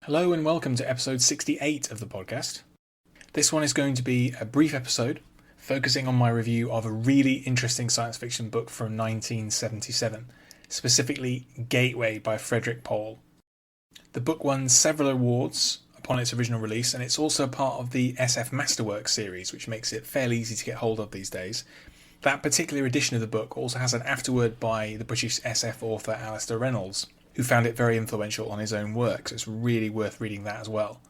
Hello and welcome to episode 68 of the podcast. This one is going to be a brief episode focusing on my review of a really interesting science fiction book from 1977, specifically Gateway by Frederik Pohl. The book won several awards upon its original release, and it's also part of the SF Masterworks series, which makes it fairly easy to get hold of these days. That particular edition of the book also has an afterword by the British SF author Alistair Reynolds, who found it very influential on his own work, so it's really worth reading that as well.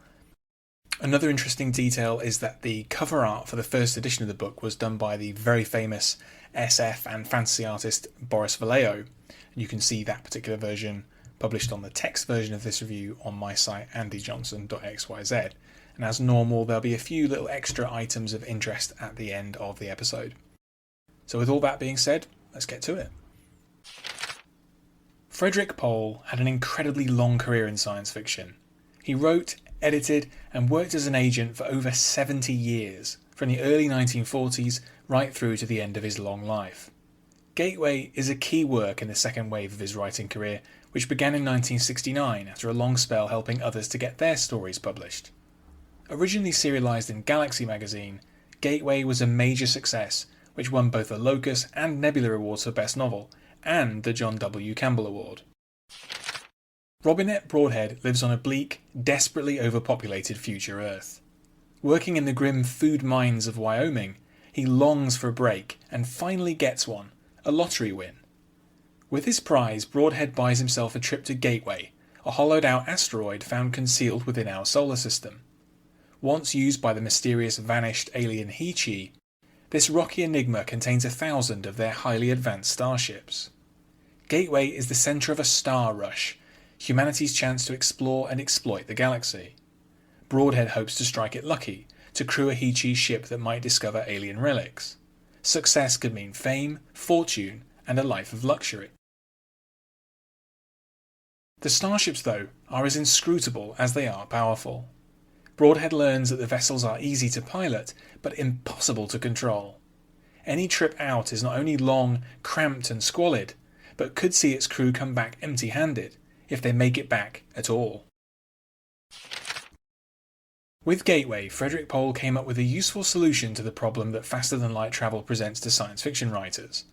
Another interesting detail is that the cover art for the first edition of the book was done by the very famous SF and fantasy artist Boris Vallejo. You can see that particular version published on the text version of this review on my site andyjohnson.xyz. And as normal, there'll be a few little extra items of interest at the end of the episode. So with all that being said, let's get to it. Frederik Pohl had an incredibly long career in science fiction. He wrote, edited, and worked as an agent for over 70 years, from the early 1940s right through to the end of his long life. Gateway is a key work in the second wave of his writing career, which began in 1969 after a long spell helping others to get their stories published. Originally serialised in Galaxy magazine, Gateway was a major success, which won both the Locus and Nebula Awards for Best Novel, and the John W. Campbell Award. Robinette Broadhead lives on a bleak, desperately overpopulated future Earth. Working in the grim food mines of Wyoming, he longs for a break and finally gets one, a lottery win. With his prize, Broadhead buys himself a trip to Gateway, a hollowed-out asteroid found concealed within our solar system. Once used by the mysterious vanished alien He-Chi, this rocky enigma contains 1,000 of their highly advanced starships. Gateway is the centre of a star rush, humanity's chance to explore and exploit the galaxy. Broadhead hopes to strike it lucky, to crew a He-Chi ship that might discover alien relics. Success could mean fame, fortune, and a life of luxury. The starships, though, are as inscrutable as they are powerful. Broadhead learns that the vessels are easy to pilot, but impossible to control. Any trip out is not only long, cramped and squalid, but could see its crew come back empty-handed, if they make it back at all. With Gateway, Frederik Pohl came up with a useful solution to the problem that faster-than-light travel presents to science fiction writers.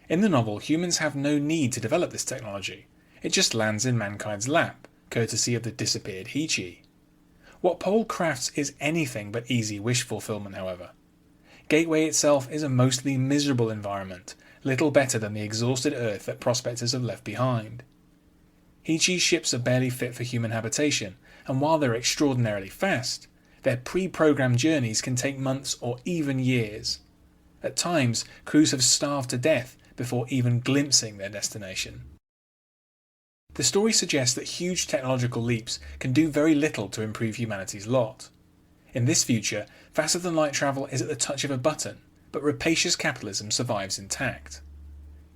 In the novel, humans have no need to develop this technology. It just lands in mankind's lap, courtesy of the disappeared He-Chi. What Pohl crafts is anything but easy wish fulfillment, however. Gateway itself is a mostly miserable environment, little better than the exhausted Earth that prospectors have left behind. He-Chi ships are barely fit for human habitation, and while they're extraordinarily fast, their pre-programmed journeys can take months or even years. At times, crews have starved to death before even glimpsing their destination. The story suggests that huge technological leaps can do very little to improve humanity's lot. In this future, faster-than-light travel is at the touch of a button, but rapacious capitalism survives intact.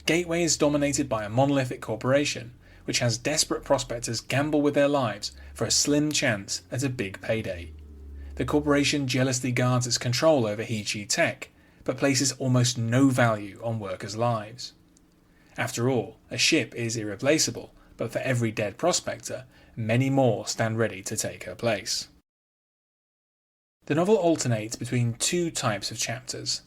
Gateway is dominated by a monolithic corporation, which has desperate prospectors gamble with their lives for a slim chance at a big payday. The corporation jealously guards its control over He-Chi tech, but places almost no value on workers' lives. After all, a ship is irreplaceable, but for every dead prospector, many more stand ready to take her place. The novel alternates between two types of chapters.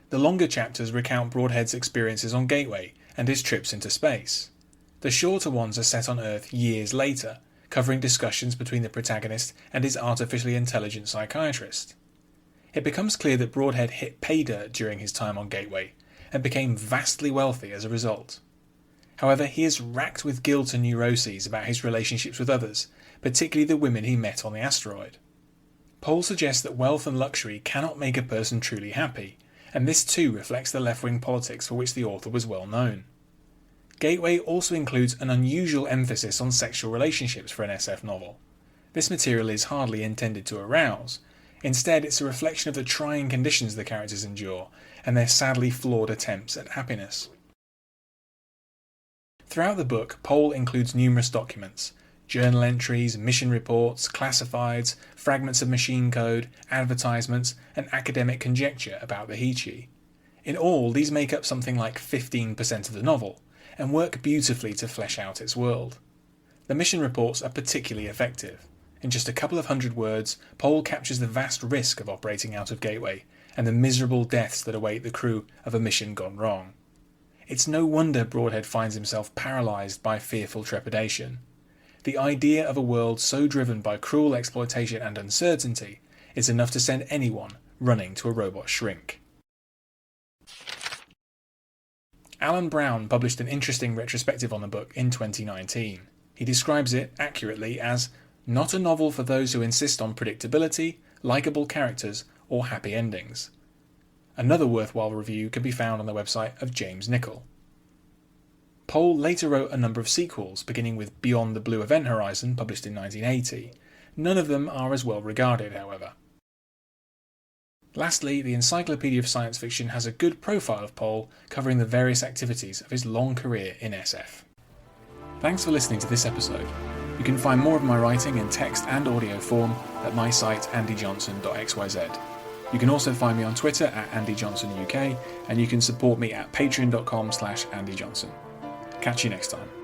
The longer chapters recount Broadhead's experiences on Gateway and his trips into space. The shorter ones are set on Earth years later, covering discussions between the protagonist and his artificially intelligent psychiatrist. It becomes clear that Broadhead hit pay dirt during his time on Gateway, and became vastly wealthy as a result. However, he is racked with guilt and neuroses about his relationships with others, particularly the women he met on the asteroid. Pohl suggests that wealth and luxury cannot make a person truly happy, and this too reflects the left-wing politics for which the author was well known. Gateway also includes an unusual emphasis on sexual relationships for an SF novel. This material is hardly intended to arouse. Instead, it's a reflection of the trying conditions the characters endure, and their sadly flawed attempts at happiness. Throughout the book, Pohl includes numerous documents: journal entries, mission reports, classifieds, fragments of machine code, advertisements, and academic conjecture about the He-Chi. In all, these make up something like 15% of the novel, and work beautifully to flesh out its world. The mission reports are particularly effective. In just a couple of hundred words, Pohl captures the vast risk of operating out of Gateway and the miserable deaths that await the crew of a mission gone wrong. It's no wonder Broadhead finds himself paralysed by fearful trepidation. The idea of a world so driven by cruel exploitation and uncertainty is enough to send anyone running to a robot shrink. Alan Brown published an interesting retrospective on the book in 2019. He describes it accurately as not a novel for those who insist on predictability, likeable characters, or happy endings. Another worthwhile review can be found on the website of James Nichol. Pohl later wrote a number of sequels, beginning with Beyond the Blue Event Horizon, published in 1980. None of them are as well regarded, however. Lastly, the Encyclopedia of Science Fiction has a good profile of Pohl, covering the various activities of his long career in SF. Thanks for listening to this episode. You can find more of my writing in text and audio form at my site andyjohnson.xyz. You can also find me on Twitter at AndyJohnsonUK, and you can support me at patreon.com/AndyJohnson. Catch you next time.